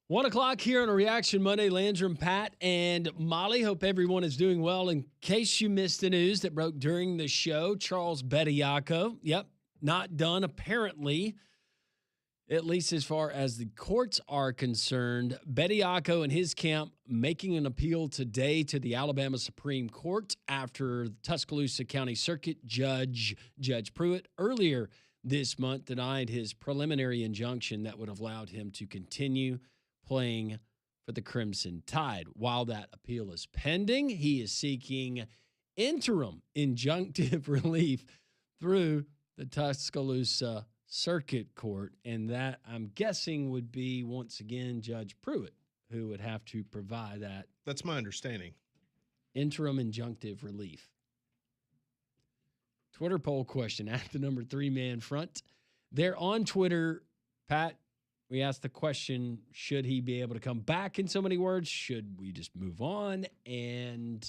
1 o'clock here on a Reaction Monday. Landrum, Pat, and Molly. Hope everyone is doing well. In case you missed the news that broke during the show, Charles Bediako, not done apparently, at least as far as the courts are concerned. Bediako and his camp making an appeal today to the Alabama Supreme Court after the Tuscaloosa County Circuit Judge Pruitt earlier this month denied his preliminary injunction that would have allowed him to continue playing for the Crimson Tide. While that appeal is pending, he is seeking interim injunctive relief through the Tuscaloosa Circuit Court, and that, I'm guessing, would be, once again, Judge Pruitt, who would have to provide that. That's my understanding. Interim injunctive relief. Twitter poll question at the number 3-man front. They're on Twitter, Pat. We asked the question, should he be able to come back in so many words? Should we just move on? And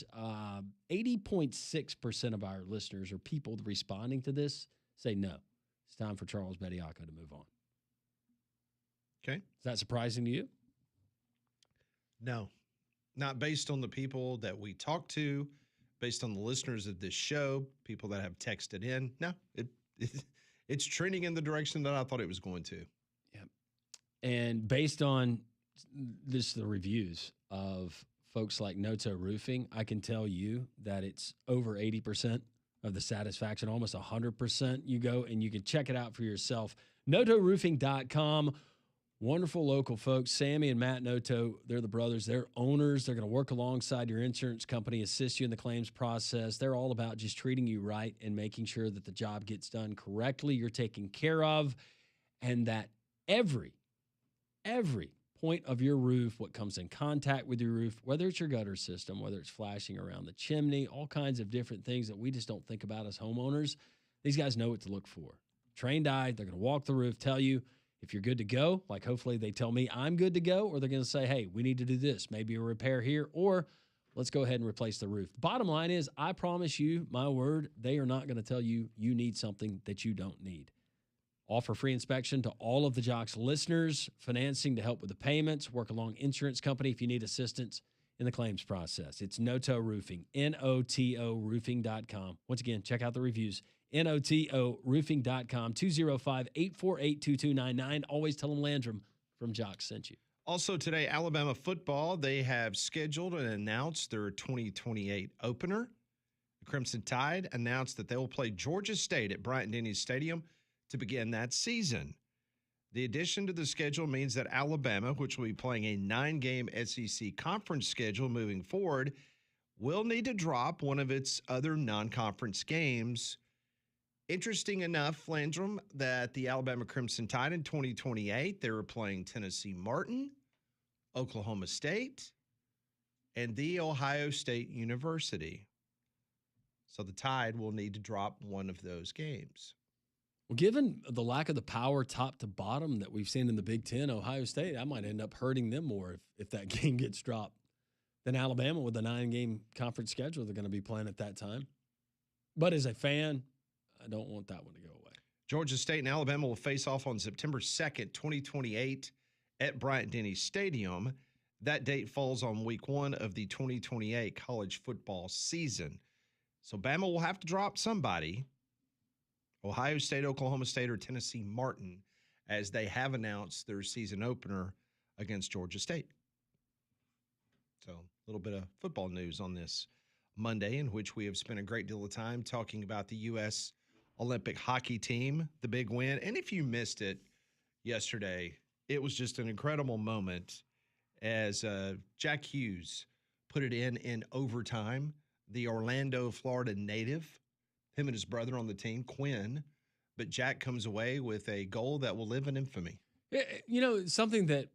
80.6% of our listeners or people responding to this say no. It's time for Charles Bediako to move on. Okay. Is that surprising to you? No. Not based on the people that we talk to, based on the listeners of this show, people that have texted in. No, it's trending in the direction that I thought it was going to. And based on the reviews of folks like Noto Roofing, I can tell you that it's over 80% of the satisfaction, almost 100%. You go and you can check it out for yourself. NotoRoofing.com. Wonderful local folks. Sammy and Matt Noto, they're the brothers. They're owners. They're going to work alongside your insurance company, assist you in the claims process. They're all about just treating you right and making sure that the job gets done correctly, you're taken care of, and that every point of your roof, what comes in contact with your roof, whether it's your gutter system, whether it's flashing around the chimney, all kinds of different things that we just don't think about as homeowners, these guys know what to look for. Trained eye, they're going to walk the roof, tell you if you're good to go, like hopefully they tell me I'm good to go, or they're going to say, hey, we need to do this, maybe a repair here, or let's go ahead and replace the roof. Bottom line is, I promise you, my word, they are not going to tell you you need something that you don't need. Offer free inspection to all of the Jocks listeners, financing to help with the payments, work along insurance company if you need assistance in the claims process. It's Noto Roofing, N-O-T-O roofing.com. Once again, check out the reviews, N-O-T-O roofing.com, 205-848-2299. Always tell them Landrum from Jocks sent you. Also today, Alabama football, they have scheduled and announced their 2028 opener. The Crimson Tide announced that they will play Georgia State at Bryant-Denny Stadium to begin that season. The addition to the schedule means that Alabama, which will be playing a 9-game SEC conference schedule moving forward, will need to drop one of its other non-conference games. Interesting enough, Landrum, that the Alabama Crimson Tide in 2028, they were playing Tennessee Martin, Oklahoma State, and The Ohio State University. So the Tide will need to drop one of those games. Well, given the lack of the power top to bottom that we've seen in the Big Ten, Ohio State, I might end up hurting them more if that game gets dropped than Alabama with a 9-game conference schedule they're going to be playing at that time. But as a fan, I don't want that one to go away. Georgia State and Alabama will face off on September 2nd, 2028 at Bryant-Denny Stadium. That date falls on week 1 of the 2028 college football season. So Bama will have to drop somebody. Ohio State, Oklahoma State, or Tennessee Martin, as they have announced their season opener against Georgia State. So a little bit of football news on this Monday, in which we have spent a great deal of time talking about the U.S. Olympic hockey team, the big win. And if you missed it yesterday, it was just an incredible moment as Jack Hughes put it in overtime. The Orlando, Florida native, him and his brother on the team, Quinn, but Jack comes away with a goal that will live in infamy. You know, something that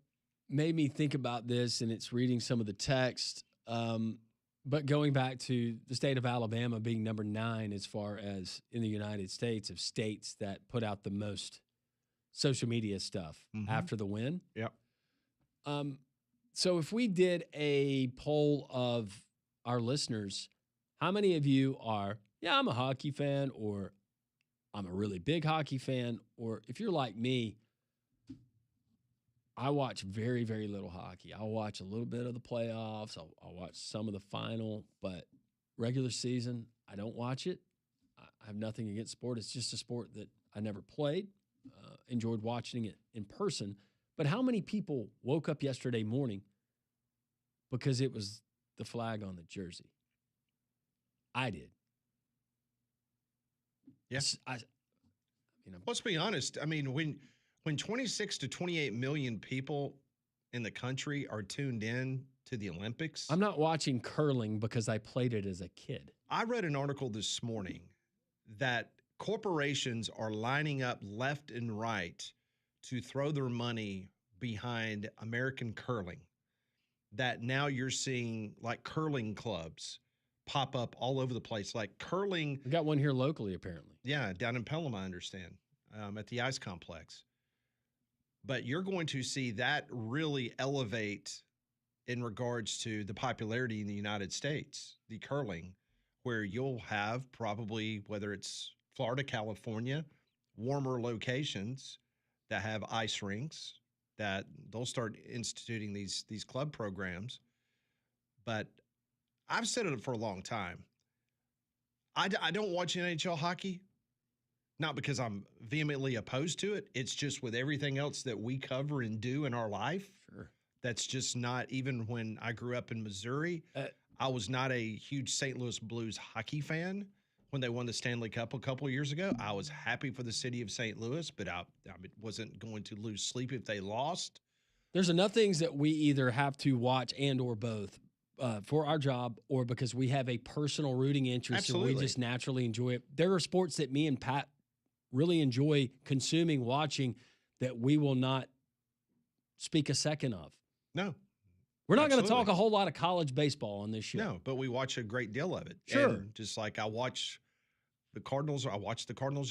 made me think about this, and it's reading some of the text, but going back to the state of Alabama being number 9 as far as in the United States of states that put out the most social media stuff after the win. Yep. So if we did a poll of our listeners, how many of you are, yeah, I'm a hockey fan, or I'm a really big hockey fan, or if you're like me, I watch very, very little hockey. I'll watch a little bit of the playoffs. I'll watch some of the final, but regular season, I don't watch it. I have nothing against sport. It's just a sport that I never played. Enjoyed watching it in person. But how many people woke up yesterday morning because it was the flag on the jersey? I did. Yes. Let's be honest. I mean, when 26 to 28 million people in the country are tuned in to the Olympics. I'm not watching curling because I played it as a kid. I read an article this morning that corporations are lining up left and right to throw their money behind American curling. That now you're seeing like curling clubs pop up all over the place. Like curling. We got one here locally, apparently. Yeah, down in Pelham, I understand, at the ice complex. But you're going to see that really elevate in regards to the popularity in the United States, the curling, where you'll have probably, whether it's Florida, California, warmer locations that have ice rinks, that they'll start instituting these club programs. But I've said it for a long time. I don't watch NHL hockey, not because I'm vehemently opposed to it. It's just with everything else that we cover and do in our life. Sure. That's just not, even when I grew up in Missouri, I was not a huge St. Louis Blues hockey fan. When they won the Stanley Cup a couple of years ago, I was happy for the city of St. Louis, but I wasn't going to lose sleep if they lost. There's enough things that we either have to watch and or both for our job, or because we have a personal rooting interest. Absolutely. And we just naturally enjoy it. There are sports that me and Pat really enjoy consuming, watching, that we will not speak a second of. No. We're not going to talk a whole lot of college baseball on this show. No, but we watch a great deal of it. Sure. And just like I watched the Cardinals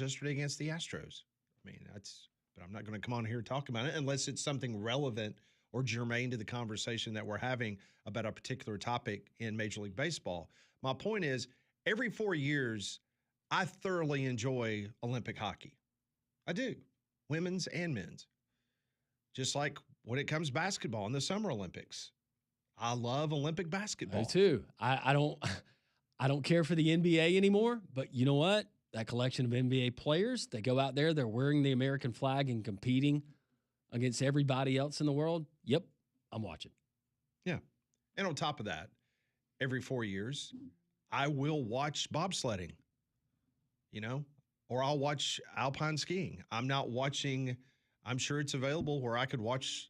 yesterday against the Astros. I mean, but I'm not going to come on here and talk about it unless it's something relevant or germane to the conversation that we're having about a particular topic in Major League Baseball. My point is, every 4 years, I thoroughly enjoy Olympic hockey. I do, women's and men's. Just like when it comes basketball in the Summer Olympics. I love Olympic basketball. I do too. I don't care for the NBA anymore, but you know what? That collection of NBA players, they go out there, they're wearing the American flag and competing against everybody else in the world. Yep, I'm watching. Yeah. And on top of that, every 4 years, I will watch bobsledding, or I'll watch alpine skiing. I'm not watching, I'm sure it's available where I could watch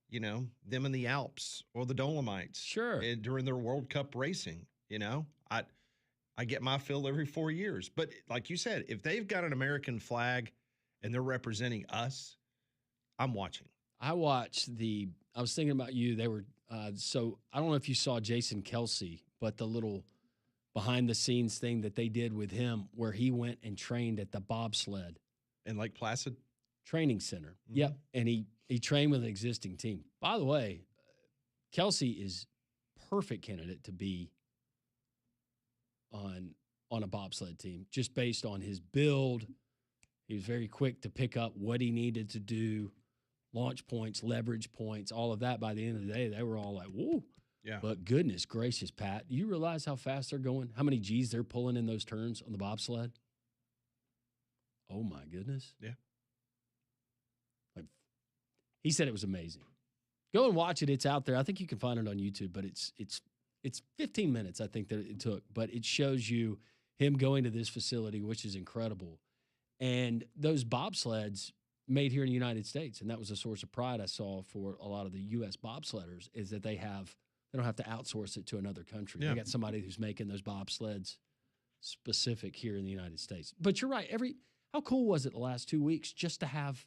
them in the Alps or the Dolomites. Sure. During their World Cup racing, I get my fill every 4 years. But like you said, if they've got an American flag and they're representing us, I'm watching. I was thinking about you. They were, so I don't know if you saw Jason Kelsey, but the little behind the scenes thing that they did with him where he went and trained at the bobsled. In Lake Placid? Training center. Mm-hmm. Yep. And he trained with an existing team. By the way, Kelsey is perfect candidate to be on a bobsled team just based on his build. He was very quick to pick up what he needed to do, launch points, leverage points, all of that. By the end of the day, they were all like, whoa. Yeah. But goodness gracious, Pat, do you realize how fast they're going? How many G's they're pulling in those turns on the bobsled? Oh, my goodness. Yeah. He said it was amazing. Go and watch it. It's out there. I think you can find it on YouTube, but it's 15 minutes, I think, that it took. But it shows you him going to this facility, which is incredible. And those bobsleds made here in the United States, and that was a source of pride I saw for a lot of the U.S. bobsledders, is that they don't have to outsource it to another country. Yeah. They got somebody who's making those bobsleds specific here in the United States. But you're right. How cool was it the last 2 weeks just to have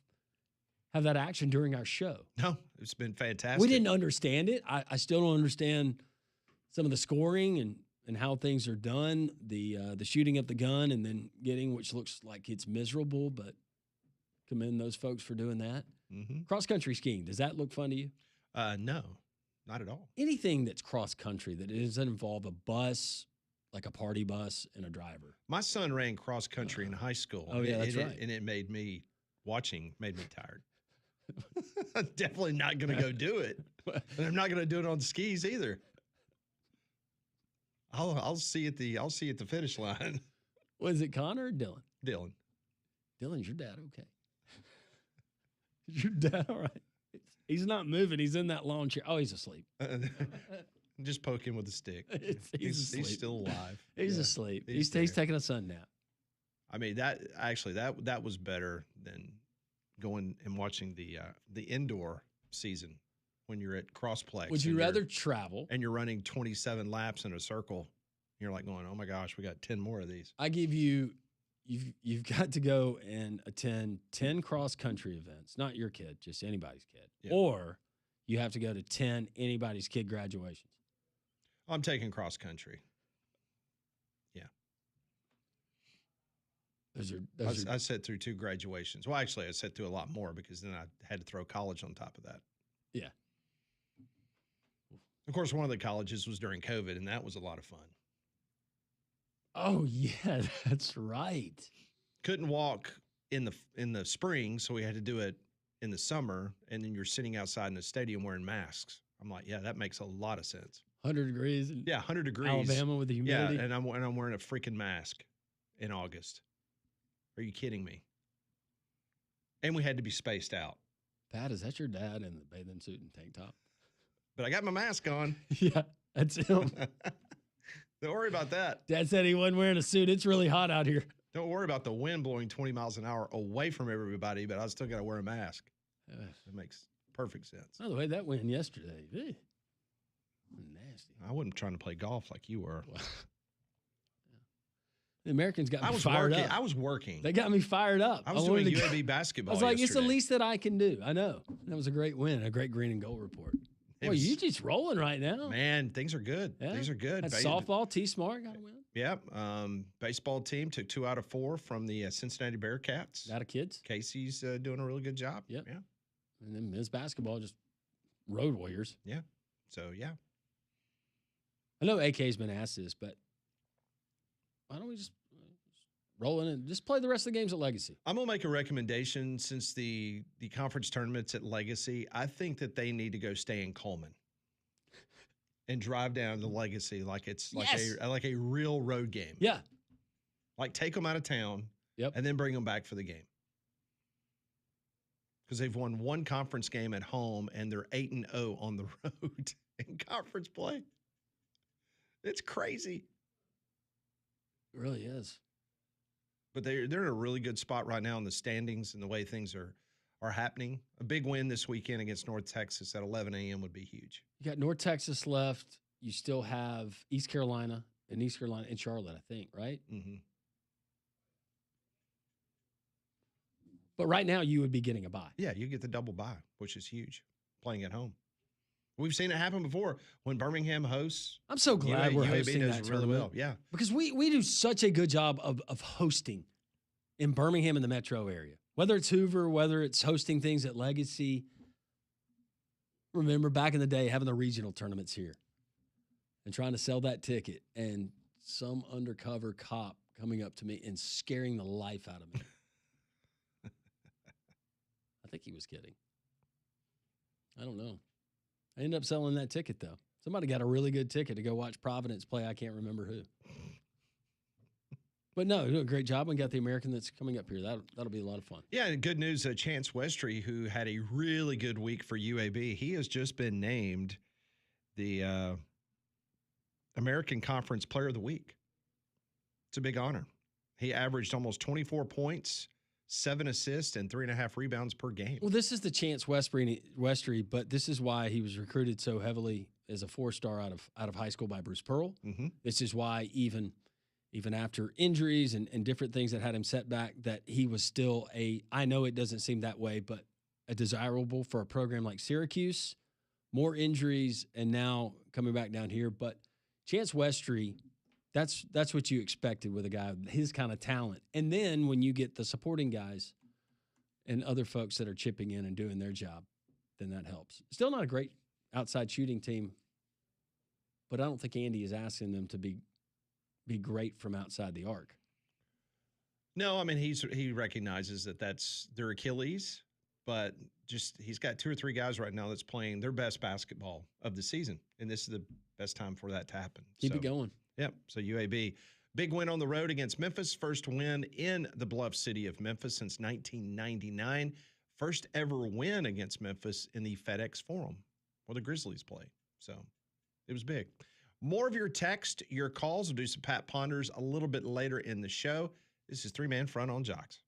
that action during our show? No, it's been fantastic. We didn't understand it. I still don't understand some of the scoring and how things are done. The shooting up the gun and then getting, which looks like it's miserable, but commend those folks for doing that. Mm-hmm. Cross-country skiing, does that look fun to you? No, not at all. Anything that's cross-country that doesn't involve a bus, like a party bus, and a driver. My son ran cross-country in high school. Oh, yeah, that's right. And it made me tired. I'm definitely not going to go do it. And I'm not going to do it on skis either. I'll see at the finish line. Was it Connor or Dylan? Dylan. Dylan's your dad, okay. Is your dad all right? He's not moving. He's in that lawn chair. Oh, he's asleep. Just poke him with a stick. He's still alive. He's asleep. He's taking a sun nap. I mean, that was better than going and watching the indoor season when you're at Crossplex. Would you rather travel? And you're running 27 laps in a circle. You're like going, oh my gosh, we got 10 more of these. I give you've got to go and attend 10 cross-country events, not your kid, just anybody's kid. Yeah. Or you have to go to 10 anybody's kid graduations. I'm taking cross-country. Yeah. I sat through 2 graduations. Well, actually, I sat through a lot more because then I had to throw college on top of that. Yeah. Of course, one of the colleges was during COVID, and that was a lot of fun. Oh, yeah, that's right. Couldn't walk in the spring, so we had to do it in the summer, and then you're sitting outside in the stadium wearing masks. I'm like, yeah, that makes a lot of sense. 100 degrees. Yeah, 100 degrees. Alabama with the humidity. Yeah, and I'm wearing a freaking mask in August. Are you kidding me? And we had to be spaced out. Pat, is that your dad in the bathing suit and tank top? But I got my mask on. Yeah, that's him. Don't worry about that. Dad said he wasn't wearing a suit. It's really hot out here. Don't worry about the wind blowing 20 miles an hour away from everybody, but I still got to wear a mask. It makes perfect sense. By the way, that wind yesterday, nasty. I wasn't trying to play golf like you were. Well, the Americans got me fired up. I was working. They got me fired up. I was doing UAB basketball. I was like, yesterday. It's the least that I can do. I know. That was a great win, a great green and gold report. Boy, you just rolling right now. Man, things are good. Yeah. Things are good. That's softball, T-Smart got a win. Yep. Baseball team took 2 out of 4 from the Cincinnati Bearcats. Out of kids. Casey's doing a really good job. Yep. Yeah. And then men's basketball, just road warriors. Yeah. So, yeah. I know AK's been asked this, but why don't we just roll in and just play the rest of the games at Legacy? I'm going to make a recommendation since the conference tournament's at Legacy. I think that they need to go stay in Coleman and drive down to Legacy like it's like a real road game. Yeah. Like take them out of town and then bring them back for the game. Because they've won 1 conference game at home and they're 8-0 on the road in conference play. It's crazy. It really is. But they're in a really good spot right now in the standings and the way things are happening. A big win this weekend against North Texas at 11 a.m. would be huge. You got North Texas left. You still have East Carolina and Charlotte, I think, right? Mm-hmm. But right now you would be getting a bye. Yeah, you get the double bye, which is huge, playing at home. We've seen it happen before when Birmingham hosts. I'm so glad we're hosting that really well. Yeah. Because we do such a good job of hosting in Birmingham and the metro area. Whether it's Hoover, whether it's hosting things at Legacy. Remember back in the day having the regional tournaments here and trying to sell that ticket and some undercover cop coming up to me and scaring the life out of me. I think he was kidding. I don't know. I ended up selling that ticket, though. Somebody got a really good ticket to go watch Providence play. I can't remember who. But no, you do a great job and got the American that's coming up here. That'll be a lot of fun. Yeah, and good news, Chance Westry, who had a really good week for UAB, he has just been named the American Conference Player of the Week. It's a big honor. He averaged almost 24 points, 7 assists, and 3.5 rebounds per game. Well, this is the Chance Westry, but this is why he was recruited so heavily as a 4-star out of high school by Bruce Pearl. Mm-hmm. This is why even after injuries and different things that had him set back, that he was still I know it doesn't seem that way, but a desirable for a program like Syracuse. More injuries and now coming back down here. But Chance Westry, that's what you expected with a guy with his kind of talent. And then when you get the supporting guys and other folks that are chipping in and doing their job, then that helps. Still not a great outside shooting team, but I don't think Andy is asking them to be great from outside the arc. No, I mean, he recognizes that that's their Achilles, but just he's got 2 or 3 guys right now that's playing their best basketball of the season, and this is the best time for that to happen. Keep it going. Yep. So UAB, big win on the road against Memphis. First win in the Bluff City of Memphis since 1999. First ever win against Memphis in the FedEx Forum where the Grizzlies play. So it was big. More of your text, your calls. We'll do some Pat Ponders a little bit later in the show. This is 3-Man Front on Jocks.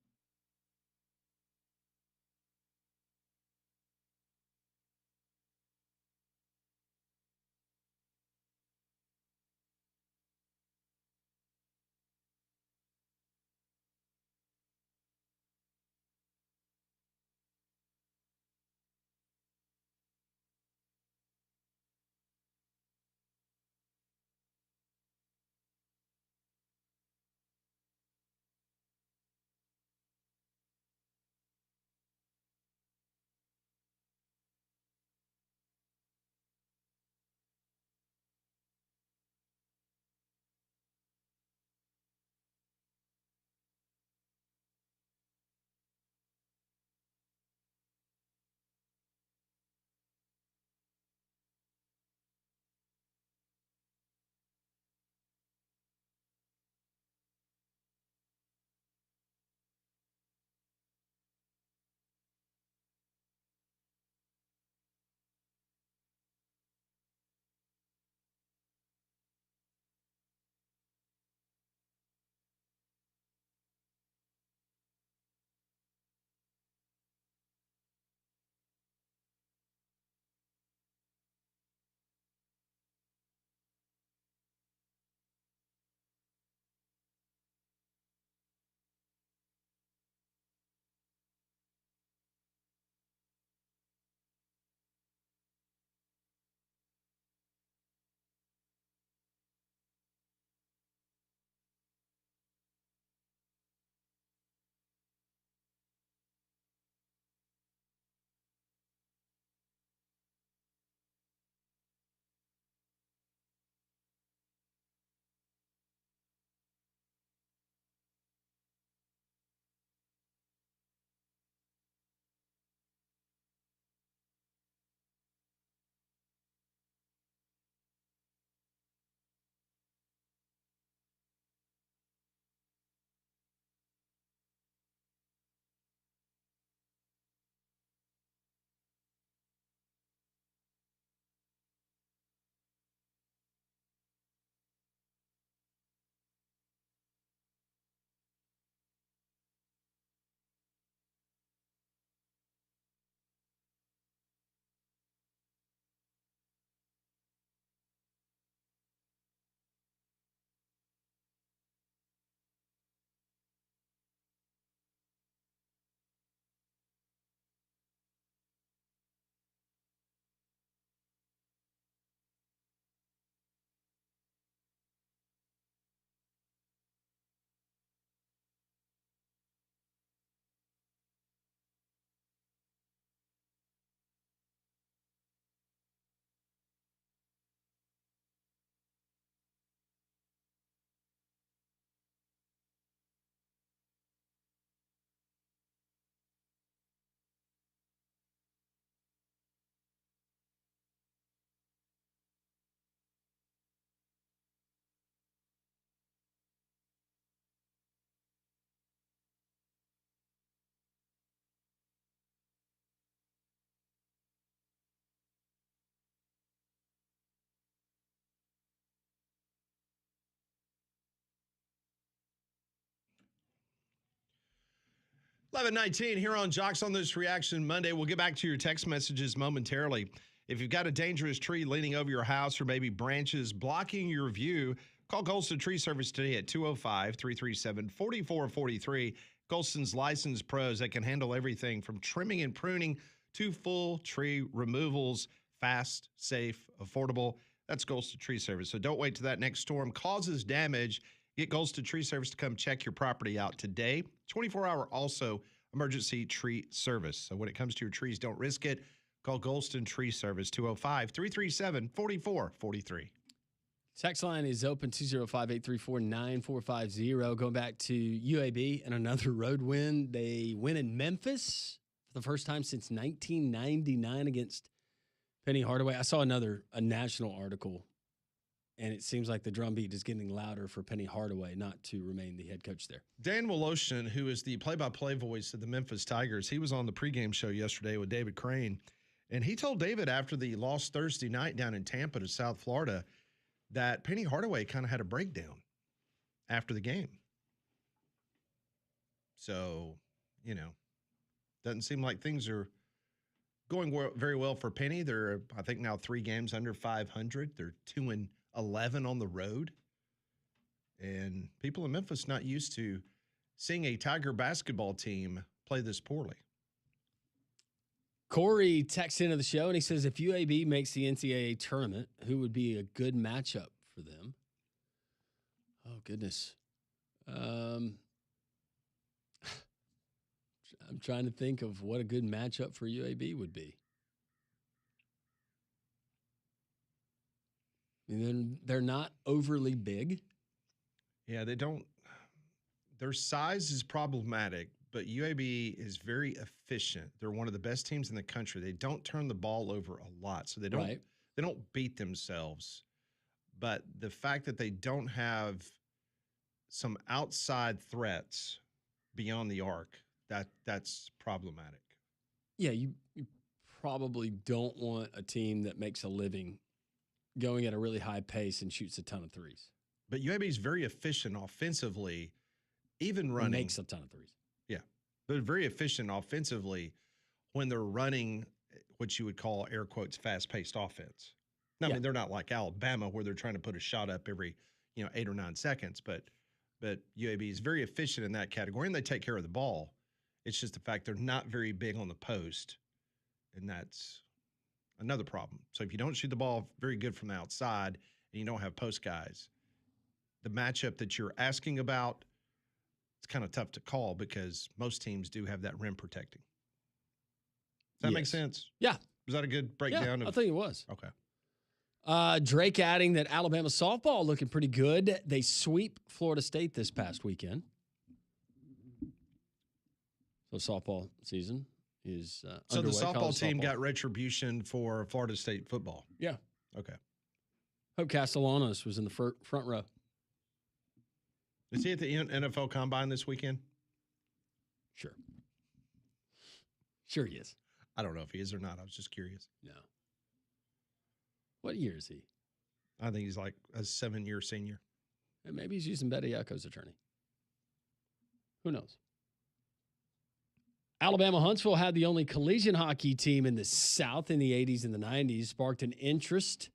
$11:19 here on Jocks on This Reaction Monday. We'll get back to your text messages momentarily. If you've got a dangerous tree leaning over your house or maybe branches blocking your view, call Golston Tree Service today at 205-337-4443. Golston's licensed pros that can handle everything from trimming and pruning to full tree removals. Fast, safe, affordable. That's Golston Tree Service. So don't wait till that next storm causes damage. Get Golston Tree Service to come check your property out today. 24-hour also emergency tree service. So when it comes to your trees, don't risk it. Call Golston Tree Service, 205-337-4443. Text line is open, 205-834-9450. Going back to UAB and another road win. They win in Memphis for the first time since 1999 against Penny Hardaway. I saw a national article, and it seems like the drumbeat is getting louder for Penny Hardaway not to remain the head coach there. Dan Woloshin, who is the play-by-play voice of the Memphis Tigers, he was on the pregame show yesterday with David Crane, and he told David after the loss Thursday night down in Tampa to South Florida that Penny Hardaway kind of had a breakdown after the game. So, doesn't seem like things are going very well for Penny. They're, I think, now 3 games under 500. They're 2-11 on the road. And people in Memphis not used to seeing a Tiger basketball team play this poorly. Corey texts into the show, and he says, if UAB makes the NCAA tournament, who would be a good matchup for them? Oh, goodness. I'm trying to think of what a good matchup for UAB would be. I mean, they're not overly big. Yeah, they don't. Their size is problematic, but UAB is very efficient. They're one of the best teams in the country. They don't turn the ball over a lot, so they don't beat themselves. But the fact that they don't have some outside threats beyond the arc, that's problematic. Yeah, you probably don't want a team that makes a living going at a really high pace and shoots a ton of threes. But UAB is very efficient offensively, even running. Makes a ton of threes. Yeah, but very efficient offensively when they're running what you would call, air quotes, fast-paced offense. Now, I mean, they're not like Alabama where they're trying to put a shot up every 8 or 9 seconds, but UAB is very efficient in that category, and they take care of the ball. It's just the fact they're not very big on the post, and that's another problem. So if you don't shoot the ball very good from the outside and you don't have post guys, the matchup that you're asking about, it's kind of tough to call because most teams do have that rim protecting. Does that make sense? Yeah. Was that a good breakdown? Yeah, I think it was. Okay. Drake adding that Alabama softball looking pretty good. They sweep Florida State this past weekend. So softball season is so underway. The softball College team softball got retribution for Florida State football. Yeah. Okay. Hope Castellanos was in the front row. Is he at the NFL Combine this weekend? Sure. Sure he is. I don't know if he is or not. I was just curious. No. What year is he? I think he's like a 7-year senior. And maybe he's using Betty Echo's attorney. Who knows? Alabama Huntsville had the only collegiate hockey team in the South in the 80s and the 90s, sparked an interest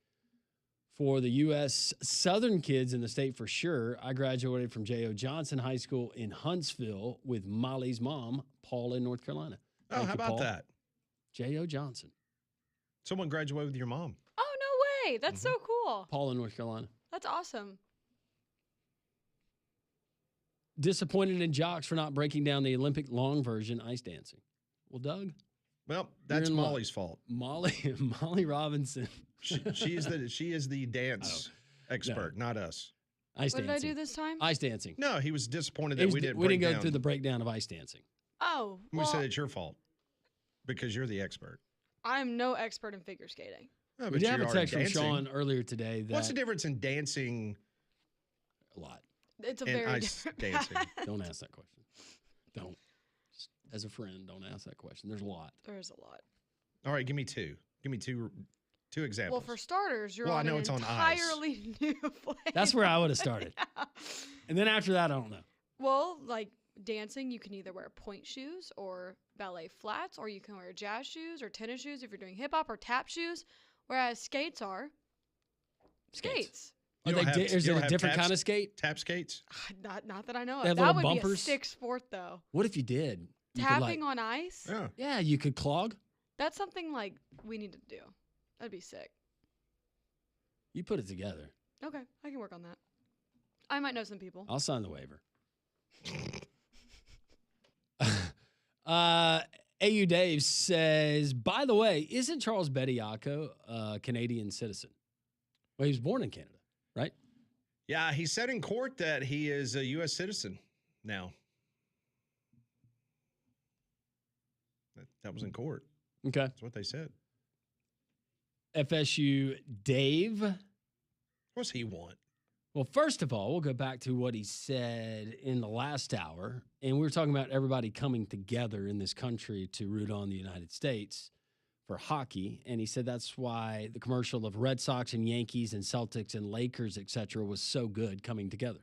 for the U.S. Southern kids in the state for sure. I graduated from J.O. Johnson High School in Huntsville with Molly's mom, Paul, in North Carolina. Oh, how about that? J.O. Johnson. Someone graduated with your mom. Oh, no way. That's so cool. Paul in North Carolina. That's awesome. Disappointed in jocks for not breaking down the Olympic long version ice dancing. Well, Doug. Well, that's Molly's fault. Molly Robinson. she is the dance expert, not us. Ice what dancing. Did I do this time? Ice dancing. No, he was disappointed that we didn't go through the breakdown of ice dancing. Oh, we said it's your fault because you're the expert. I'm no expert in figure skating. Oh, We did have a text from Sean earlier today. What's the difference in dancing? A lot. It's a and very ice dancing. Don't ask that question. Don't. Just as a friend, don't ask that question. There's a lot. There's a lot. All right, give me two. Give me two examples. Well, for starters, you're I on know an it's on ice. entirely new place. That's where I would have started. Yeah. And then after that, I don't know. Well, like dancing, you can either wear point shoes or ballet flats, or you can wear jazz shoes or tennis shoes if you're doing hip hop, or tap shoes, whereas skates are skates. Is it a different kind of skate? Tap skates? Not that I know They of. have little That would bumpers? be a sick sport, though. What if you did? You could, Tapping on ice? Yeah. Yeah, you could clog. That's something like we need to do. That'd be sick. You put it together. Okay, I can work on that. I might know some people. I'll sign the waiver. AU Dave says, by the way, isn't Charles Bediako a Canadian citizen? Well, he was born in Canada, right? Yeah, he said in court that he is a U.S. citizen now. That was in court. Okay. That's what they said. FSU Dave. What's he want? Well, first of all, we'll go back to what he said in the last hour. And we were talking about everybody coming together in this country to root on the United States for hockey. And he said that's why the commercial of Red Sox and Yankees and Celtics and Lakers, et cetera, was so good coming together.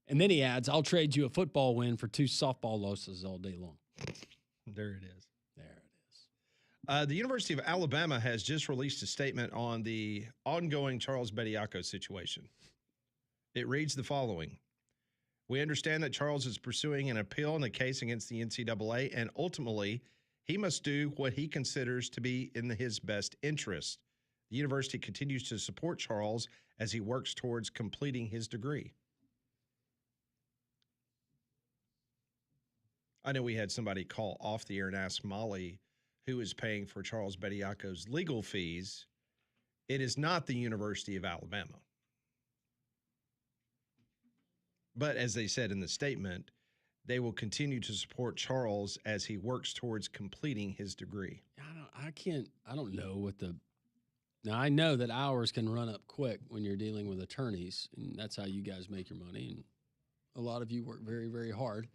And then he adds, I'll trade you a football win for 2 softball losses all day long. There it is. There it is. The University of Alabama has just released a statement on the ongoing Charles Bediako situation. It reads the following. We understand that Charles is pursuing an appeal in the case against the NCAA, and ultimately, he must do what he considers to be in his best interest. The university continues to support Charles as he works towards completing his degree. I know we had somebody call off the air and ask Molly who is paying for Charles Bediako's legal fees. It is not the University of Alabama. But as they said in the statement, they will continue to support Charles as he works towards completing his degree. I don't know what now I know that hours can run up quick when you're dealing with attorneys, and that's how you guys make your money. And a lot of you work very, very hard.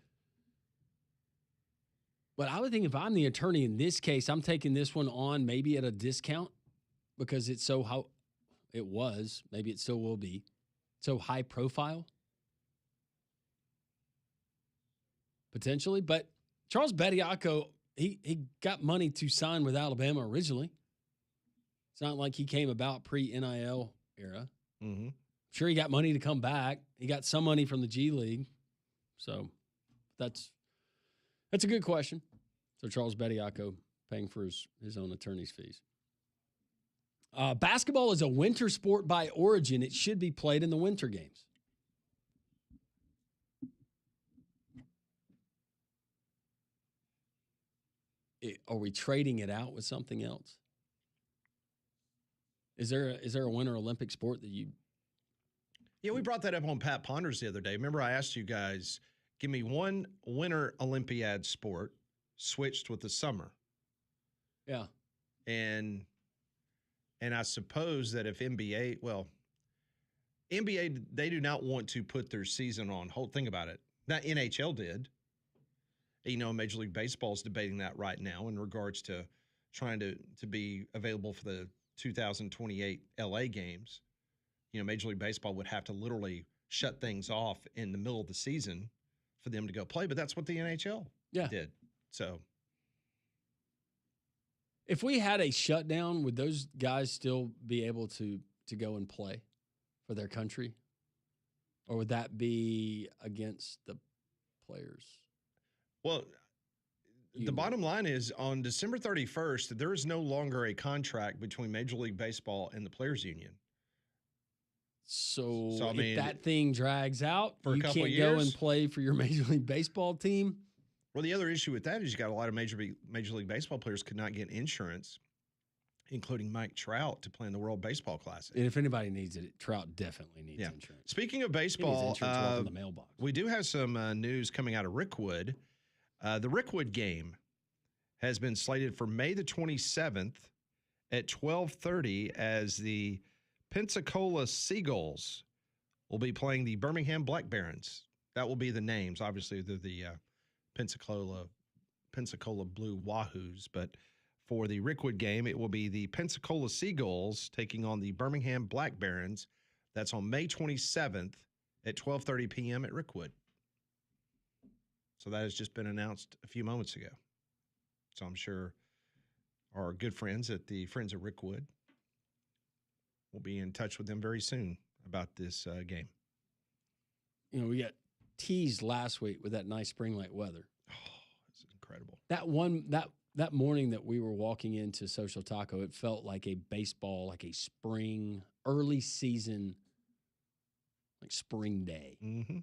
But I would think if I'm the attorney in this case, I'm taking this one on maybe at a discount because it's maybe it still will be, so high profile. Potentially. But Charles Bediako, he got money to sign with Alabama originally. It's not like he came about pre-NIL era. Mm-hmm. Sure, he got money to come back. He got some money from the G League. So that's a good question. So Charles Bediako paying for his own attorney's fees. Basketball is a winter sport by origin. It should be played in the winter games. Are we trading it out with something else? Is there a winter Olympic sport that you? Yeah, we brought that up on Pat Ponders the other day. Remember, I asked you guys, give me one winter Olympiad sport switched with the summer. Yeah. And I suppose that if NBA, they do not want to put their season on hold. Think about it. Now, NHL did. You know, Major League Baseball is debating that right now in regards to trying to be available for the 2028 LA games. You know, Major League Baseball would have to literally shut things off in the middle of the season for them to go play, but that's what the NHL did. So if we had a shutdown, would those guys still be able to go and play for their country? Or would that be against the players? Well, the bottom line is on December 31st, there is no longer a contract between Major League Baseball and the Players Union. So I mean, if that thing drags out, for a you couple can't of go years? and play for your Major League Baseball team. Well, the other issue with that is you got a lot of Major League Baseball players could not get insurance, including Mike Trout, to play in the World Baseball Classic. And if anybody needs it, Trout definitely needs insurance. Speaking of He needs baseball, insurance walk in the mailbox. we do have some news coming out of Rickwood. The Rickwood game has been slated for May the 27th at 12:30 as the Pensacola Seagulls will be playing the Birmingham Black Barons. That will be the names. Obviously, they're the Pensacola Blue Wahoos, but for the Rickwood game, it will be the Pensacola Seagulls taking on the Birmingham Black Barons. That's on May 27th at 12:30 p.m. at Rickwood. So that has just been announced a few moments ago. So I'm sure our good friends at the Friends of Rickwood will be in touch with them very soon about this game. You know, we got teased last week with that nice spring-like weather. Oh, it's incredible. That morning that we were walking into Social Taco, it felt like a baseball, like a spring, early season, like spring day. Mm-hmm.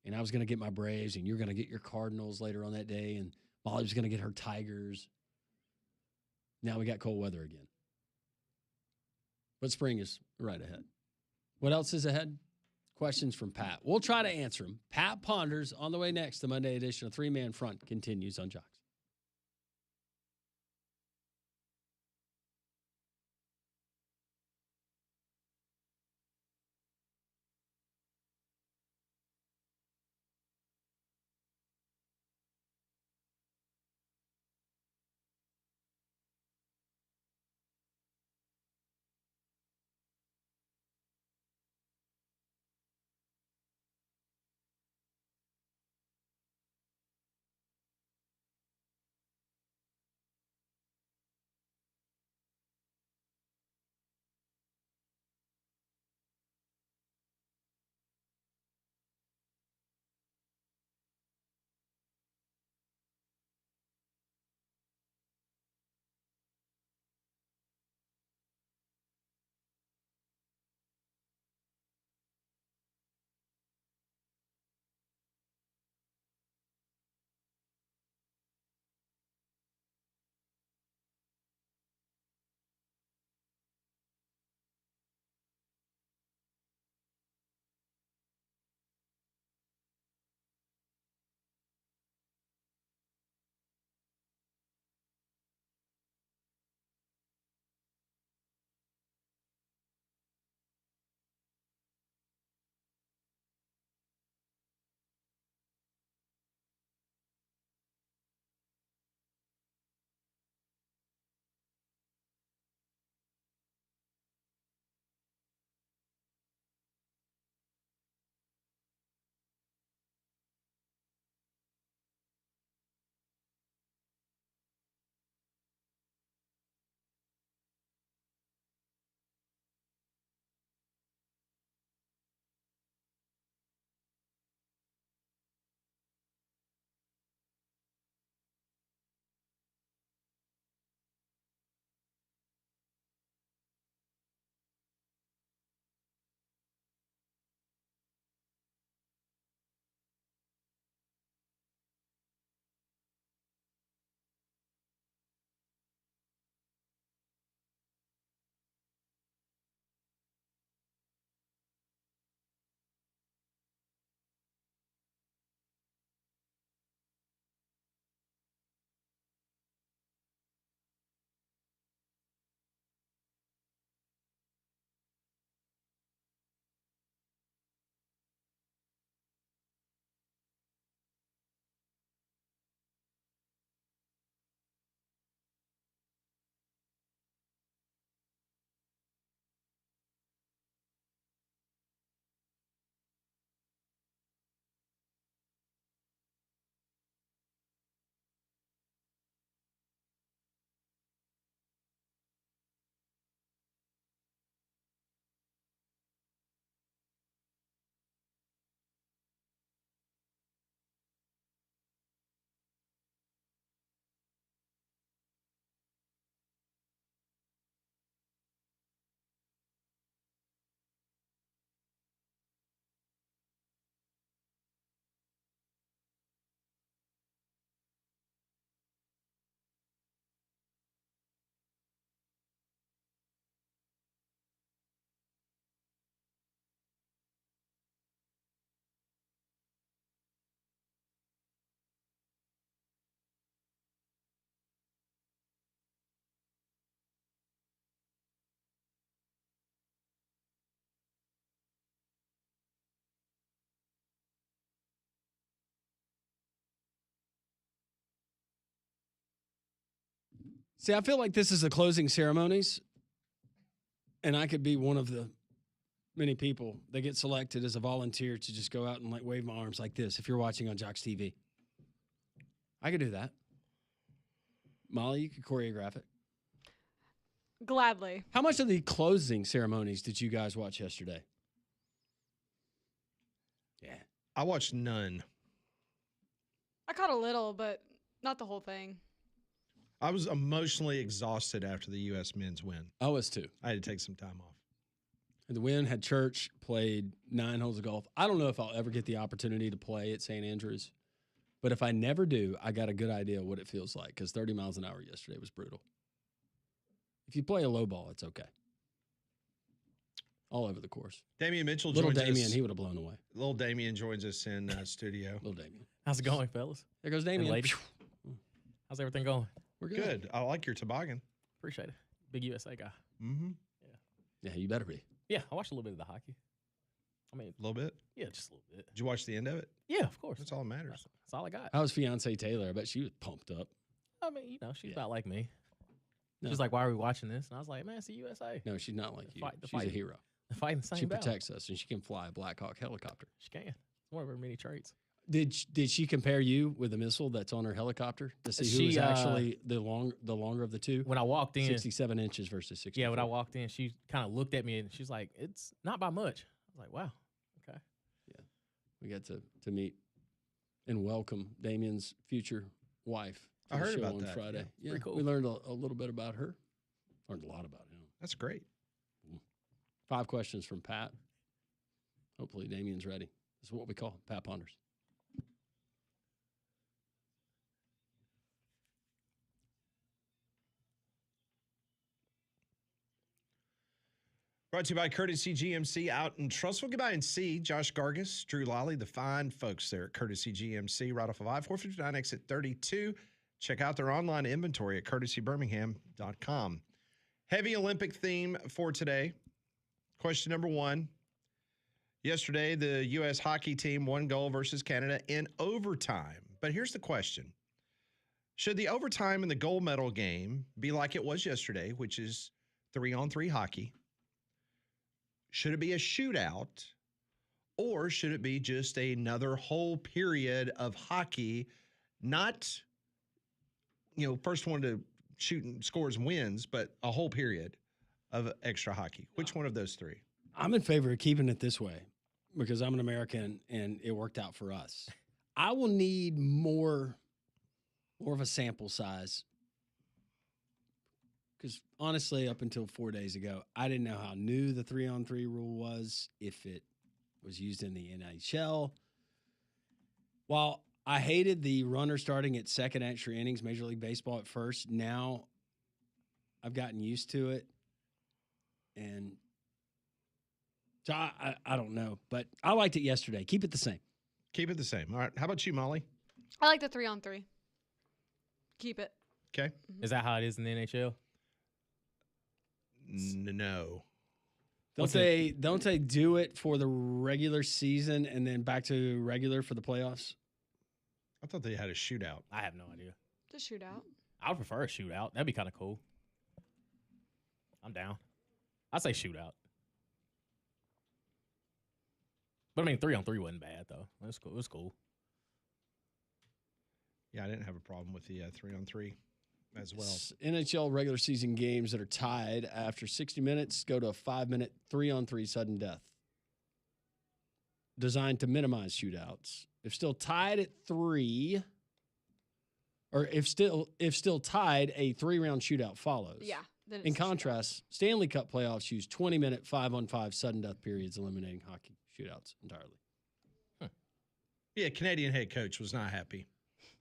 And I was going to get my Braves, and you're going to get your Cardinals later on that day, and Molly was going to get her Tigers. Now we got cold weather again. But spring is right ahead. What else is ahead? questions from Pat. We'll try to answer them. Pat ponders on the way next. The Monday edition of Three Man Front continues on Jocks. See, I feel like this is the closing ceremonies, and I could be one of the many people that get selected as a volunteer to just go out and like wave my arms like this. If you're watching on Jocks TV, I could do that. Molly, you could choreograph it. Gladly. How much of the closing ceremonies did you guys watch yesterday? Yeah. I watched none. I caught a little, but not the whole thing. I was emotionally exhausted after the U.S. men's win. I was too. I had to take some time off. The win, had church, played 9 holes of golf. I don't know if I'll ever get the opportunity to play at St. Andrews, but if I never do, I got a good idea of what it feels like because 30 miles an hour yesterday was brutal. If you play a low ball, it's okay. all over the course. Damian Mitchell Little joins Damien, us. he would have blown away. Little Damien joins us in studio. Little Damien. How's it going, fellas? There goes And Damien. ladies? How's everything going? We're Good. I like your toboggan. Appreciate it. Big USA guy. Mm-hmm. Yeah, you better be. Yeah, I watched a little bit of the hockey. I mean, A little bit. yeah, just a little bit. Did you watch the end of it? Yeah, of course. That's all that matters. That's all I got. How's fiance Taylor? I bet she was pumped up. I mean, she's Yeah. not like me. No. She's like, why are we watching this? And I was like, man, it's the USA. No, she's not like you. The She's a fight. hero. They're fighting the same She battle. protects us, and she can fly a Black Hawk helicopter. She can. It's one of her many traits. Did she compare you with the missile that's on her helicopter to see who She, was actually the longer of the two? When I walked in, 67 inches versus 60. yeah, when I walked in, she kind of looked at me and she's like, it's not by much. I was like, wow, okay. We got to meet and welcome Damien's future wife. To I the heard show about on that, Friday. Yeah, pretty cool. We learned a little bit about her. Learned a lot about him. That's great. 5 questions from Pat. Hopefully Damien's ready. This is what we call Pat Ponders. Brought to you by Courtesy GMC out in Trussville. Goodbye and see Josh Gargis, Drew Lally, the fine folks there at Courtesy GMC right off of I-459 exit 32. Check out their online inventory at courtesybirmingham.com. Heavy Olympic theme for today. Question number 1. Yesterday, the U.S. hockey team won goal versus Canada in overtime. But here's the question. Should the overtime in the gold medal game be like it was yesterday, which is 3-on-3 hockey? Should it be a shootout, or should it be just another whole period of hockey, not, first one to shoot and scores and wins, but a whole period of extra hockey? Which one of those 3? I'm in favor of keeping it this way because I'm an American and it worked out for us. I will need more of a sample size because honestly, up until 4 days ago, I didn't know how new the 3-on-3 rule was, if it was used in the NHL. While I hated the runner starting at second extra innings, Major League Baseball at first, now I've gotten used to it. And so I don't know, but I liked it yesterday. Keep it the same. Keep it the same. All right. How about you, Molly? I like the 3-on-3. Keep it. Okay. Is that how it is in the NHL? No. Don't they do it for the regular season and then back to regular for the playoffs? I thought they had a shootout. I have no idea. Just shoot out. I would prefer a shootout. That'd be kind of cool. I'm down. I'd say shootout. But I mean, 3-on-3 wasn't bad though. It was cool. It was cool. Yeah, I didn't have a problem with the 3-on-3 as well. NHL regular season games that are tied after 60 minutes go to a 5-minute 3-on-3 sudden death. Designed to minimize shootouts. If still tied at 3, or if still tied, a 3-round shootout follows. Yeah. Then In it's a shootout. contrast, Stanley Cup playoffs use 20-minute 5-on-5 sudden death periods, eliminating hockey shootouts entirely. Yeah, Canadian head coach was not happy.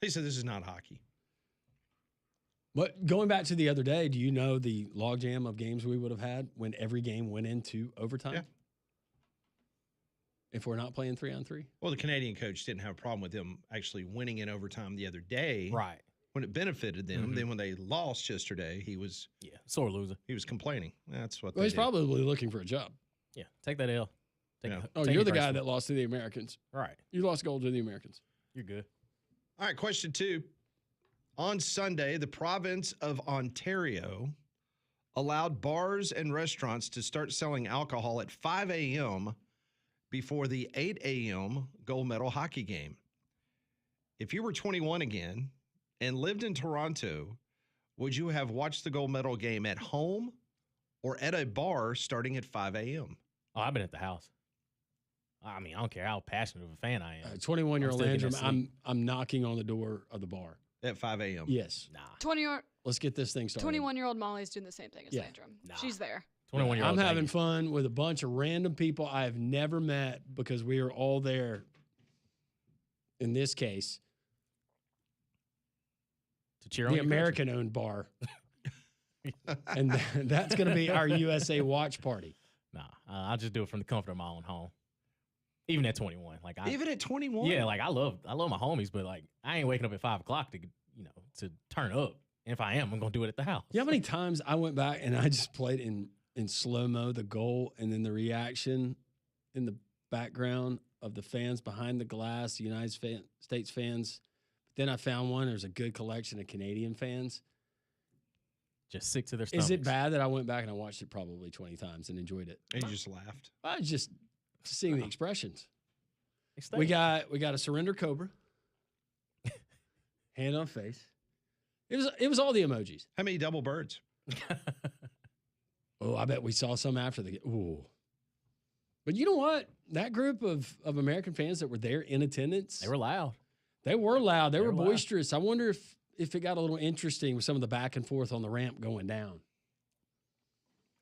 He said this is not hockey. But going back to the other day, do you know the logjam of games we would have had when every game went into overtime? Yeah. If we're not playing 3-on-3? Well, the Canadian coach didn't have a problem with them actually winning in overtime the other day. Right. When it benefited them. Mhm. Then when they lost yesterday, he was Yeah. Sore loser. complaining. That's what Well, they he's did. probably looking for a job. Yeah. Take that L. Take Yeah. it- Oh, take you're it the guy gracefully. that lost to the Americans. Right. You lost gold to the Americans. You're good. All right, question 2. On Sunday, the province of Ontario allowed bars and restaurants to start selling alcohol at 5 a.m. before the 8 a.m. gold medal hockey game. If you were 21 again and lived in Toronto, would you have watched the gold medal game at home or at a bar starting at 5 a.m.? Oh, I've been at the house. I mean, I don't care how passionate of a fan I am. 21-year-old I'm still Andrew, gonna I'm knocking on the door of the bar. At 5 a.m. Yes. Nah. 20 Let's get this thing started. 21-year-old Molly's doing the same thing as Yeah. Sandra. Nah. She's there. 21-year-old. I'm having fun with a bunch of random people I have never met because we are all there, in this case, to cheer on the your country. American-owned bar. And that's going to be our USA watch party. Nah, I'll just do it from the comfort of my own home. Even at 21, like Even at 21? yeah, like I love my homies, but like I ain't waking up at 5 o'clock to turn up. And if I am, I'm gonna do it at the house. You know how many times I went back and I just played in slow mo the goal and then the reaction in the background of the fans behind the glass, the United States fans. Then I found one. There's a good collection of Canadian fans. Just sick to their stomachs. Is it bad that I went back and I watched it probably 20 times and enjoyed it? And you just laughed. I was just seeing the expressions. Stay. We got a surrender cobra, hand on face. It was all the emojis. How many double birds? Oh, I bet we saw some after the. Ooh, but you know what? That group of American fans that were there in attendance, They were loud. They were loud. They were loud. boisterous. I wonder if it got a little interesting with some of the back and forth on the ramp going down.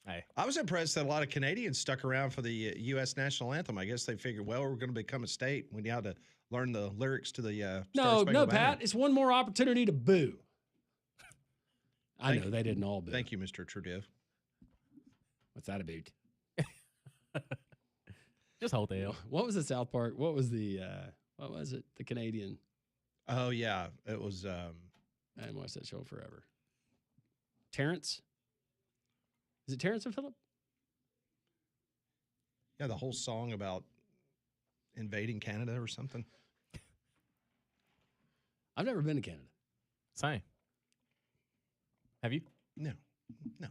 Hey, I was impressed that a lot of Canadians stuck around for the U.S. national anthem. I guess they figured, well, we're going to become a state. We need to learn the lyrics to the Star No, Spangled Pat. Banner. It's one more opportunity to boo. I know they didn't all boo. Thank you, Mr. Trudeau. What's that about? just hold the L. What was the South Park? What was the what was it? The Canadian. Oh, yeah. It was I haven't watched that show forever. Terrence? Is it Terrence and Phillip? the whole song about invading Canada or something. I've never been to Canada. Same. Have you? No. I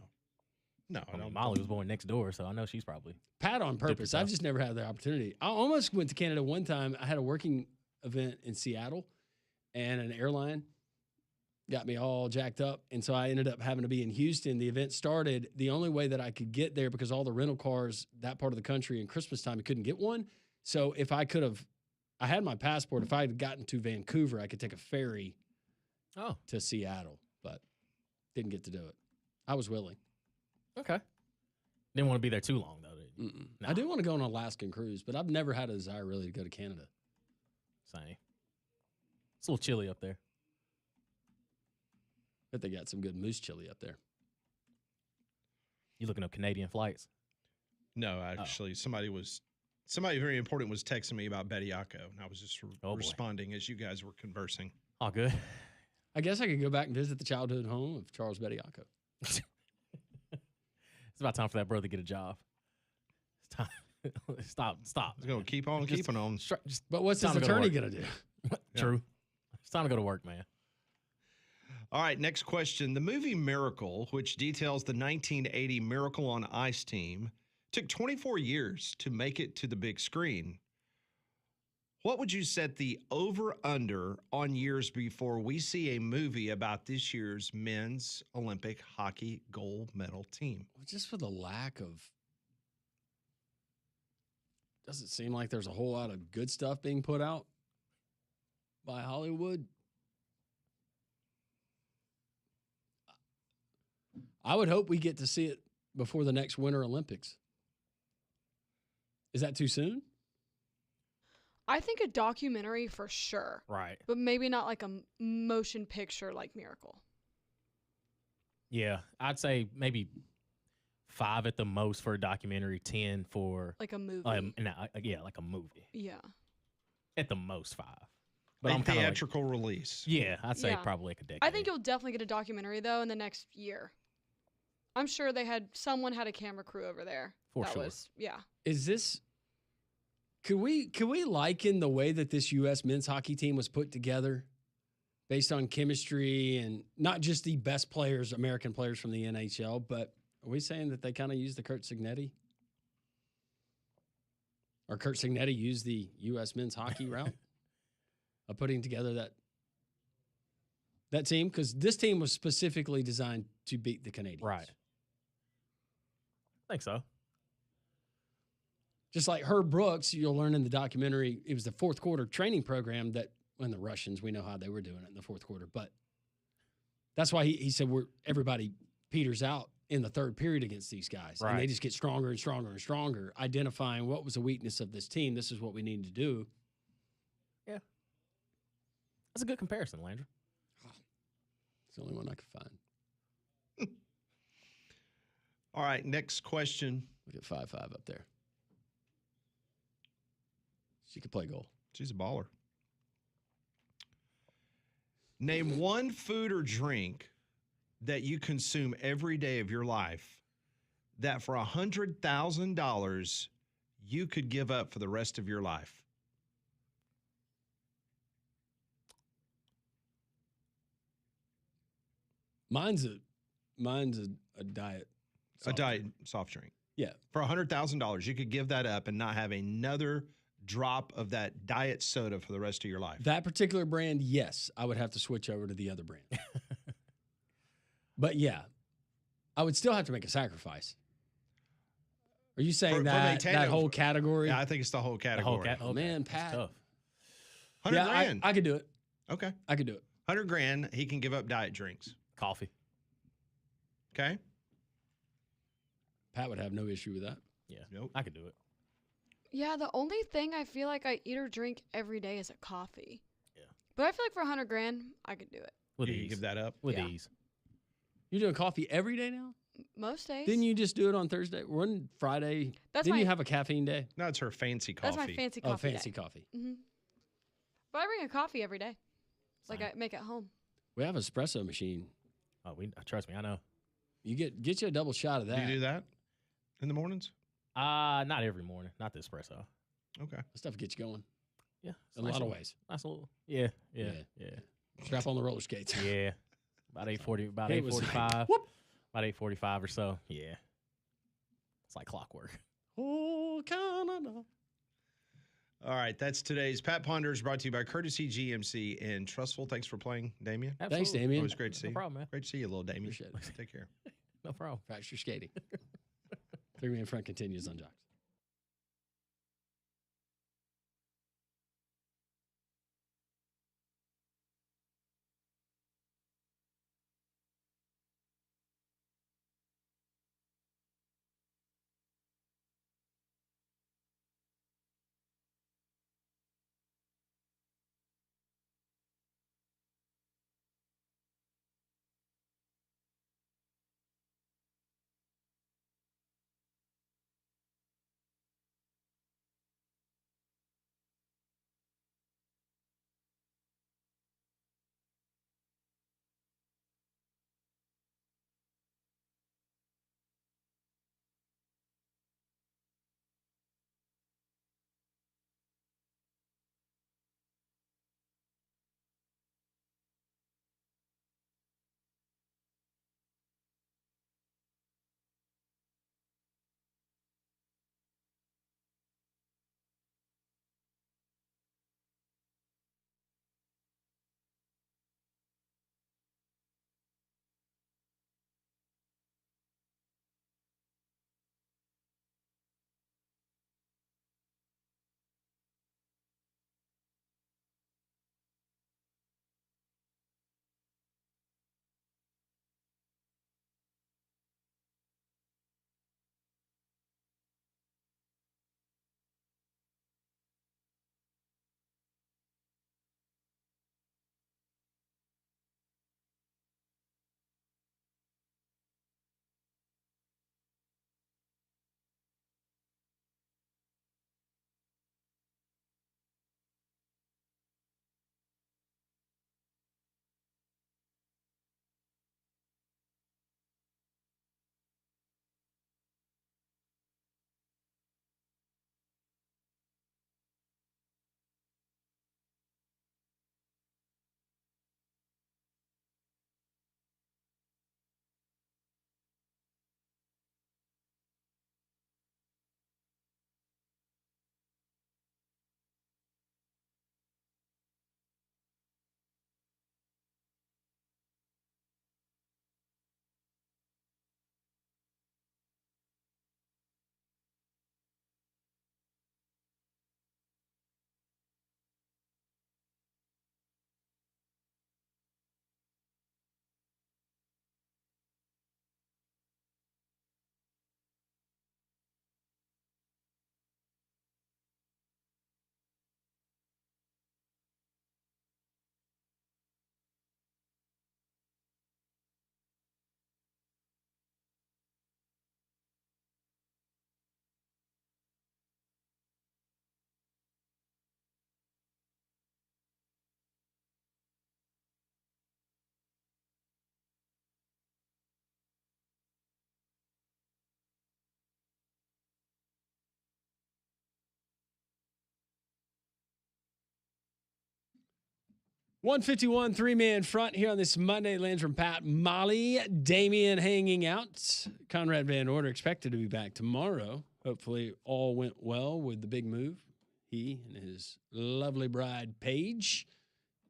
I mean, don't. Molly was born next door, so I know she's probably. Pat on purpose. I've yourself. just never had the opportunity. I almost went to Canada one time. I had a working event in Seattle, and an airline got me all jacked up. And so I ended up having to be in Houston. The event started. The only way that I could get there, because all the rental cars, that part of the country in Christmas time, I couldn't get one. So if I could have, I had my passport. If I had gotten to Vancouver, I could take a ferry to Seattle, but didn't get to do it. I was willing. Okay. Didn't want to be there too long, though. Did you? I do want to go on an Alaskan cruise, but I've never had a desire really to go to Canada. Same. It's a little chilly up there. But they got some good moose chili up there. You looking up Canadian flights? No, actually, somebody very important was texting me about Betty Yako, and I was just responding as you guys were conversing. Oh, good. I guess I could go back and visit the childhood home of Charles Bediako. It's about time for that brother to get a job. It's time. Stop. It's going to keep on keeping on. But what's his time to go to attorney work. going to do? True. It's time to go to work, man. All right, next question. The movie Miracle, which details the 1980 Miracle on Ice team, took 24 years to make it to the big screen. What would you set the over-under on years before we see a movie about this year's men's Olympic hockey gold medal team? Just for the lack of... Doesn't seem like there's a whole lot of good stuff being put out by Hollywood. I would hope we get to see it before the next Winter Olympics. Is that too soon? I think a documentary for sure. Right. But maybe not like a motion picture like Miracle. Yeah. I'd say maybe 5 at the most for a documentary, 10 for Like a movie. like a movie. Yeah. At the most 5. But A I'm kind of theatrical release. yeah, I'd say Yeah. probably like a decade. I think you'll definitely get a documentary though in the next year. I'm sure someone had a camera crew over there. For that sure. Yeah. Is this... Could we liken the way that this U.S. men's hockey team was put together based on chemistry and not just the best players, American players from the NHL, but are we saying that they kind of used the Kurt Signetti? Or Kurt Signetti used the U.S. men's hockey route of putting together that team? Because this team was specifically designed to beat the Canadians. Right. I think so. Just like Herb Brooks, you'll learn in the documentary, it was the fourth quarter training program that, when the Russians, we know how they were doing it in the fourth quarter. But that's why he said everybody peters out in the third period against these guys. Right. And they just get stronger and stronger and stronger, identifying what was the weakness of this team. This is what we need to do. Yeah. That's a good comparison, Landry. It's the only one I could find. All right, next question. Look at 5-5 up there. She could play goal. She's a baller. Name one food or drink that you consume every day of your life that for $100,000 you could give up for the rest of your life. Mine's a diet. A diet soft drink. Yeah. For $100,000, you could give that up and not have another drop of that diet soda for the rest of your life. That particular brand, yes, I would have to switch over to the other brand. But yeah, I would still have to make a sacrifice. Are you saying that whole category? Yeah, I think it's the whole category. Oh, man, Pat. 100 grand. I could do it. Okay. I could do it. 100 grand, he can give up diet drinks. Coffee. Okay. Pat would have no issue with that. Yeah. Nope. I could do it. Yeah, the only thing I feel like I eat or drink every day is a coffee. Yeah. But I feel like for 100 grand, I could do it. With You ease. can give that up. With Yeah. ease. You're doing coffee every day now? Most days. Didn't you just do it on Thursday? One Friday. That's Didn't my you have a caffeine day? No, it's her fancy coffee. That's my fancy coffee. Oh, fancy coffee. hmm But I bring a coffee every day. Like Same. I make at home. We have an espresso machine. Oh, trust me, I know. You get you a double shot of Do that. you do that in the mornings? Not every morning. Not the espresso. Okay. That stuff gets you going Yeah. in a lot of ways. Nice little. Yeah. Yeah. Yeah. Yeah. Strap on the roller skates. Yeah. About 8:40. About It was like, 8:45. whoop. About 8:45 or so. Yeah. It's like clockwork. Oh, Canada. All right. That's today's Pat Ponders brought to you by Courtesy GMC and Trustful. Thanks for playing, Damien. Thanks, Absolutely. Damien. Always great to see No you. problem, man. Great to see you, little Damien. Appreciate it. Take care. No problem. Fracture skating. 3 in front continues on Jocks. 151, three-man front here on this Monday. Landrum, Pat, Molly, Damian hanging out. Conrad Van Order expected to be back tomorrow. Hopefully all went well with the big move. He and his lovely bride, Paige,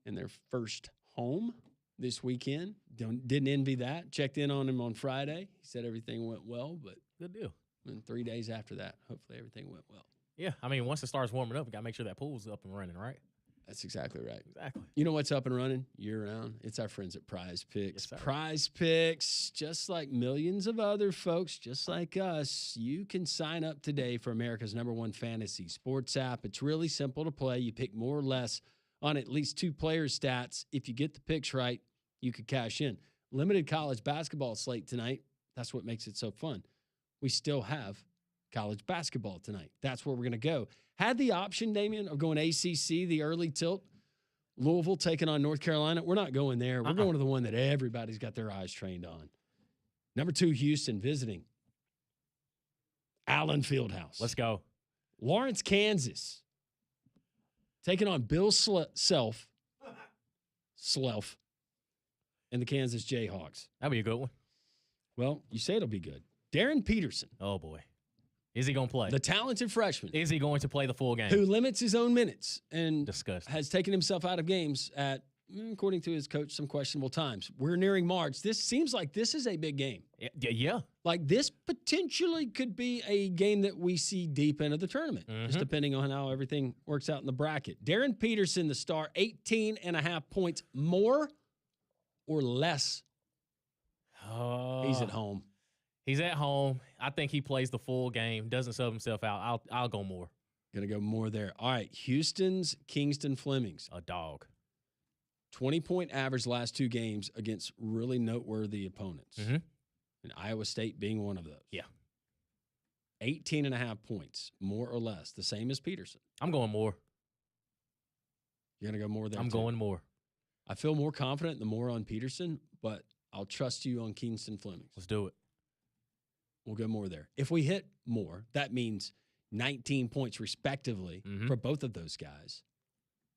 in their first home this weekend. Didn't envy that. Checked in on him on Friday. He said everything went well, but Good deal. in 3 days after that, hopefully everything went well. Yeah, I mean, once it starts warming up, we got to make sure that pool's up and running, right? That's exactly right. Exactly. You know what's up and running year-round? It's our friends at Prize Picks. Yes, sir. Prize Picks, just like millions of other folks, just like us, you can sign up today for America's #1 fantasy sports app. It's really simple to play. You pick more or less on at least 2 players' stats. If you get the picks right, you could cash in. Limited college basketball slate tonight. That's what makes it so fun. We still have college basketball tonight. That's where we're going to go. Had the option, Damian, of going ACC, the early tilt, Louisville taking on North Carolina. We're not going there. We're going to the one that everybody's got their eyes trained on. Number 2, Houston visiting Allen Fieldhouse. Let's go. Lawrence, Kansas, taking on Bill Self, and the Kansas Jayhawks. That'll be a good one. Well, you say it'll be good. Darren Peterson, Oh, boy. Is he going to play? the talented freshman, Is he going to play the full game? who limits his own minutes and Disgusting. has taken himself out of games at, according to his coach, some questionable times. We're nearing March. This seems like this is a big game. Yeah. Like this potentially could be a game that we see deep into the tournament, just depending on how everything works out in the bracket. Darren Peterson, the star, 18.5 points, more or less. Oh, He's at home. He's at home. I think he plays the full game. Doesn't sub himself out. I'll go more. Gonna go more there. All right, Houston's Kingston Flemings. A dog. 20-point average last 2 games against really noteworthy opponents. Mhm. And Iowa State being one of those. Yeah. 18.5 points, more or less, the same as Peterson. I'm going more. You're going to go more there, I'm too? going more. I feel more confident the more on Peterson, but I'll trust you on Kingston Flemings. Let's do it. We'll go more there. If we hit more, that means 19 points respectively for both of those guys.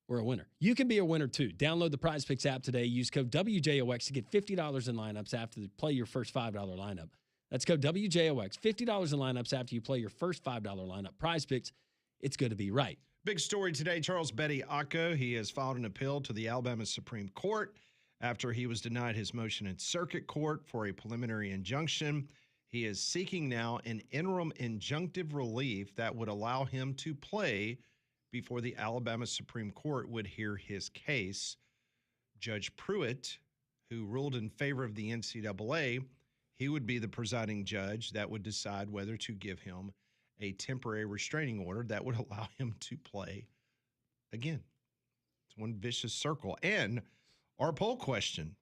We're a winner. You can be a winner too. Download the Prize Picks app today. Use code WJOX to get $50 in lineups after you play your first $5 lineup. That's code WJOX. $50 in lineups after you play your first $5 lineup. Prize Picks, it's good to be right. Big story today, Charles Bediako. He has filed an appeal to the Alabama Supreme Court after he was denied his motion in circuit court for a preliminary injunction. He is seeking now an interim injunctive relief that would allow him to play before the Alabama Supreme Court would hear his case. Judge Pruitt, who ruled in favor of the NCAA, he would be the presiding judge that would decide whether to give him a temporary restraining order that would allow him to play again. It's one vicious circle. And our poll question,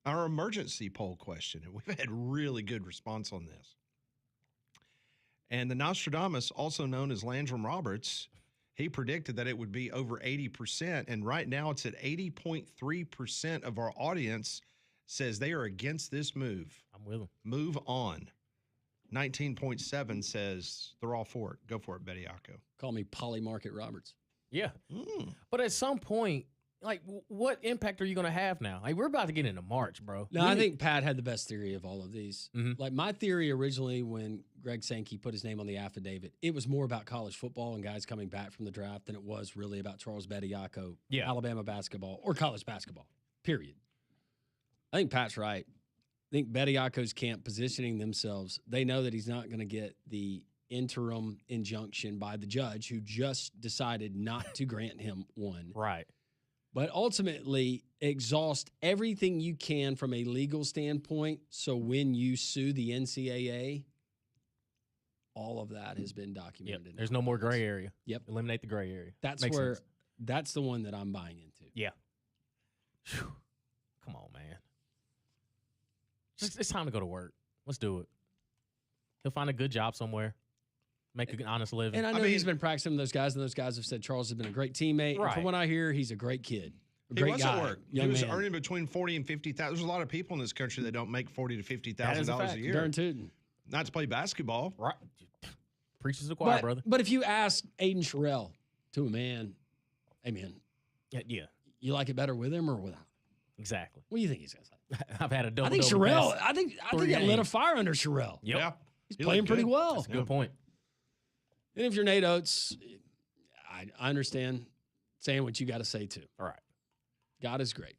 our emergency poll question, and we've had really good response on this. And the Nostradamus, also known as Landrum Roberts, he predicted that it would be over 80%, and right now it's at 80.3% of our audience says they are against this move. I'm with him. Move on. 19.7 says they're all for it. Go for it, Bediako. Call me Polly Market Roberts. Yeah. But at some point, like, what impact are you going to have now? Like, we're about to get into March, bro. No, I think Pat had the best theory of all of these. Like my theory originally when Greg Sankey put his name on the affidavit, it was more about college football and guys coming back from the draft than it was really about Charles Bediako, Alabama basketball, or college basketball, period. I think Pat's right. I think Bediako's camp positioning themselves, they know that he's not going to get the interim injunction by the judge who just decided not to grant him one. Right. But ultimately, exhaust everything you can from a legal standpoint. So when you sue the NCAA, all of that has been documented. Yep. There's no more gray area. Yep. Eliminate the gray area. That's Makes where sense. that's the one that I'm buying into. Yeah. Whew. Come on, man. It's time to go to work. Let's do it. He'll find a good job somewhere. Make an honest living. And I know he's been practicing with those guys, and those guys have said Charles has been a great teammate. Right. And from what I hear, he's a great kid. A He great was guy. at work. Young He was man. earning between $40,000 and $50,000. There's a lot of people in this country that don't make $40,000 to That is a $50,000 fact. a year. Darn tootin'. Not to play basketball. Right. Preaches to the choir, brother. But if you ask Aiden Sherrill to a man, hey man, Yeah. you like it better with him or without? Exactly. What do you think he's going to say? I've had a double. I think Sherelle. I think three that lit a games. fire under Sherelle. Yep. Yeah. He's He playing looked pretty good. well. That's a good point. And if you're Nate Oates, I understand saying what you got to say too. All right. God is great.